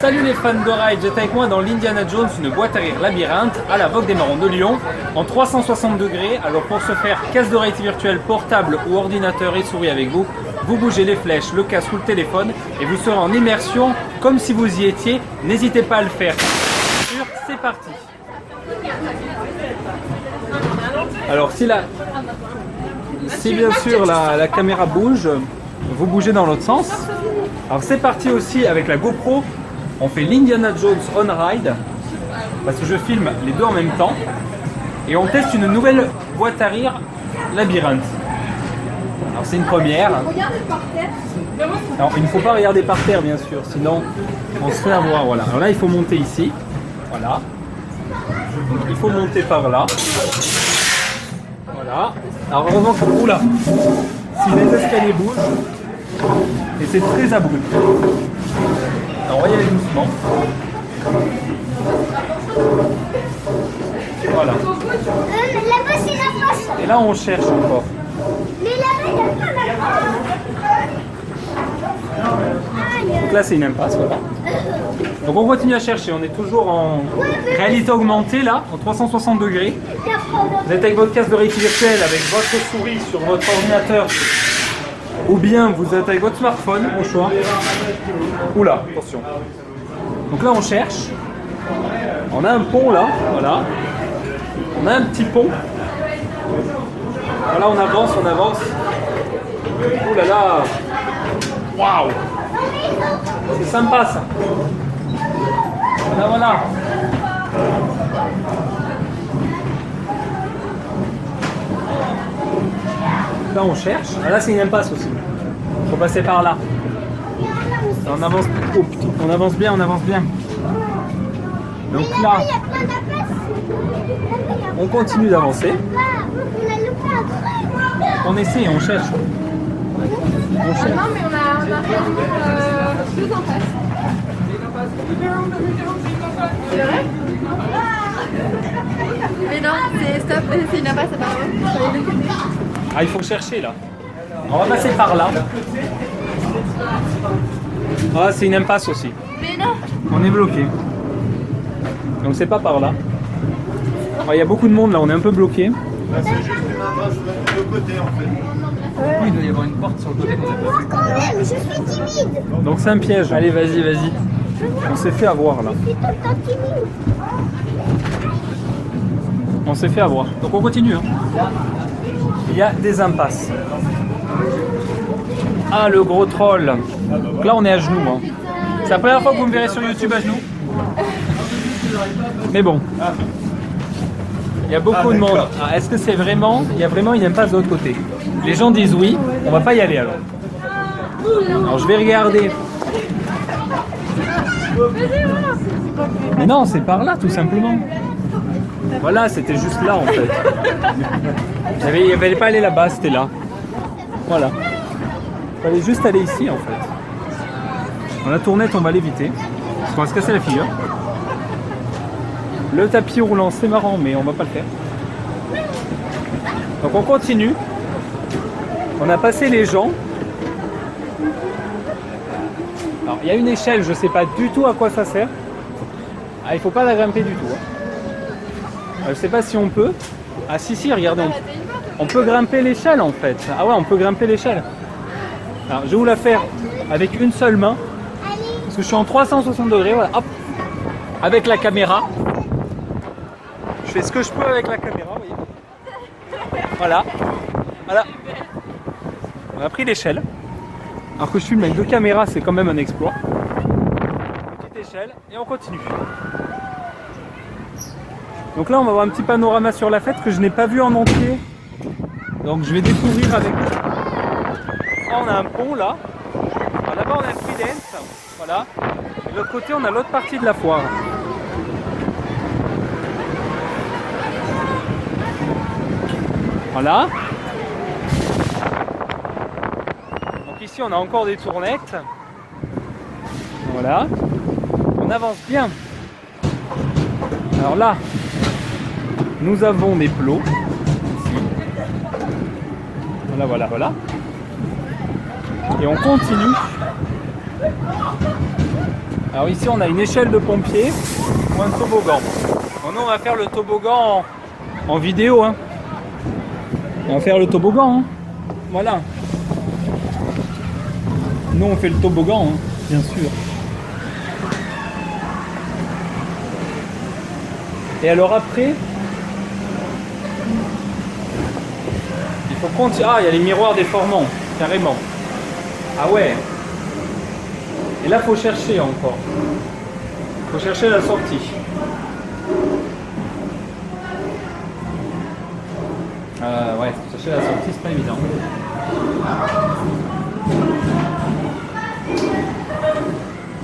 Salut les fans de ride, j'étais avec moi dans l'Indiana Jones, une boîte à rire labyrinthe à la Vogue des Marrons de Lyon en 360 degrés. Alors pour ce faire, casque de réalité virtuelle portable ou ordinateur et souris avec vous, vous bougez les flèches, le casque ou le téléphone et vous serez en immersion comme si vous y étiez. N'hésitez pas à le faire. C'est parti. Alors si bien sûr la caméra bouge, vous bougez dans l'autre sens. Alors c'est parti aussi avec la GoPro. On fait l'Indiana Jones on ride parce que je filme les deux en même temps et on teste une nouvelle boîte à rire labyrinthe. Alors c'est une première. Alors il ne faut pas regarder par terre bien sûr, sinon on se fait avoir. Voilà. Alors là il faut monter ici. Voilà. Donc il faut monter par là. Voilà. Alors heureusement que oula, si les escaliers bougent et c'est très abrupt. Alors on va y aller doucement. Voilà. Là-bas c'est la poche. Et là on cherche encore. Mais là-bas il y a pas la Donc là c'est une impasse, voilà. Donc on continue à chercher, on est toujours en réalité augmentée là, en 360 degrés. Vous êtes avec votre casque de réalité virtuelle, avec votre souris sur votre ordinateur. Ou bien vous êtes avec votre smartphone, au choix. Oula, attention. Donc là on cherche. On a un pont là, voilà. On a un petit pont. Voilà, on avance, on avance. Ouh là là. Waouh. C'est sympa ça. Voilà, voilà. Là on cherche. Ah, là c'est une impasse aussi. Il faut passer par là. On avance, oh, putain, on avance bien, on avance bien. Donc là, on continue d'avancer. On essaie, on cherche. On cherche. Non mais on a deux en face. C'est vrai? Mais non, c'est stop, c'est une impasse apparemment. Ah, il faut chercher là. On va passer par là. Ah, c'est une impasse aussi. Mais non. On est bloqué. Donc c'est pas par là. Il y a beaucoup de monde là, on est un peu bloqué. Là, c'est juste une impasse de côté en fait. Oui, il doit y avoir une porte sur le côté. Moi quand même, je suis timide. Donc c'est un piège. Allez, vas-y, vas-y. On s'est fait avoir là. Je suis tout le temps timide. On s'est fait avoir. Donc on continue. Hein. Il y a des impasses. Ah, le gros troll. Donc là, on est à genoux. Hein. C'est la première fois que vous me verrez sur YouTube à genoux. Mais bon. Il y a beaucoup de monde. Ah, est-ce que c'est vraiment... Il y a vraiment une impasse de l'autre côté. Les gens disent oui. On va pas y aller alors. Alors je vais regarder. Mais non, c'est par là tout simplement. Voilà, c'était juste là en fait. Il ne fallait pas aller là-bas, c'était là. Voilà. Il fallait juste aller ici en fait. Dans la tournette, on va l'éviter. Parce qu'on va se casser la figure. Le tapis roulant, c'est marrant, mais on va pas le faire. Donc on continue. On a passé les gens. Alors il y a une échelle, je ne sais pas du tout à quoi ça sert. Ah, il ne faut pas la grimper du tout. Hein. Je sais pas si on peut. Ah si, regardez, on peut grimper l'échelle en fait. Ah ouais, on peut grimper l'échelle. Alors je vais vous la faire avec une seule main. Parce que je suis en 360 degrés, voilà, hop. Avec la caméra. Je fais ce que je peux avec la caméra, vous voyez. Voilà. Voilà. On a pris l'échelle. Alors que je filme avec deux caméras, c'est quand même un exploit. Petite échelle, et on continue. Donc là on va avoir un petit panorama sur la fête que je n'ai pas vu en entier. Donc je vais découvrir avec vous. Là on a un pont là. Alors là-bas on a Free Dance. Voilà. Et de l'autre côté on a l'autre partie de la foire. Voilà. Donc ici on a encore des tournettes. Voilà. On avance bien. Alors là, nous avons des plots. Ici. Voilà. Et on continue Alors ici on a une échelle de pompier ou un toboggan. Bon, nous on va faire le toboggan en vidéo. Hein. On va faire le toboggan. Hein. Voilà. Nous on fait le toboggan, hein, bien sûr. Et alors après, il faut continuer. Ah, il y a les miroirs déformants, carrément. Ah ouais. Et là, faut chercher encore. Faut chercher la sortie. Ouais, faut chercher la sortie, c'est pas évident.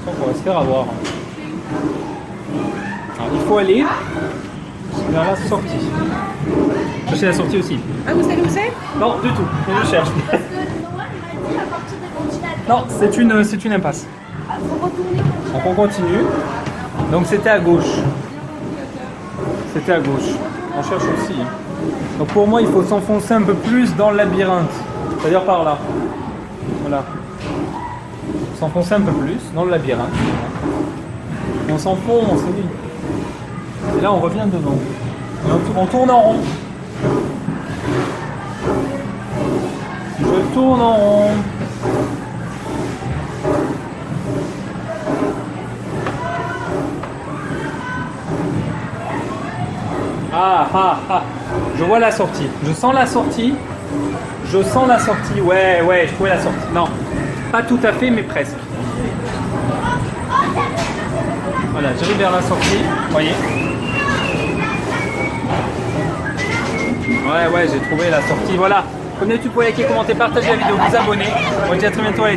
On va se faire avoir. Alors, il faut aller vers la sortie. Chercher la sortie aussi. Ah, vous savez où c'est? Non, du tout. Mais je cherche. Parce que Noah m'a dit à partir des ventilateurs. Non, c'est une impasse. Faut retourner. Donc on continue. Donc c'était à gauche. C'était à gauche. On cherche aussi. Hein. Donc pour moi, il faut s'enfoncer un peu plus dans le labyrinthe. C'est-à-dire par là. Voilà. S'enfoncer un peu plus dans le labyrinthe. On s'enfonce, oui. Et là, on revient devant. Et on tourne en rond. Je tourne en rond. Ah. Je vois la sortie. Je sens la sortie. Je sens la sortie. Ouais, je trouvais la sortie. Non, pas tout à fait, mais presque. Voilà, j'arrive vers la sortie. Voyez. Ouais, j'ai trouvé la sortie. Voilà. Comme d'habitude, vous pouvez liker, commenter, partager la vidéo, vous abonner. On se dit à très bientôt.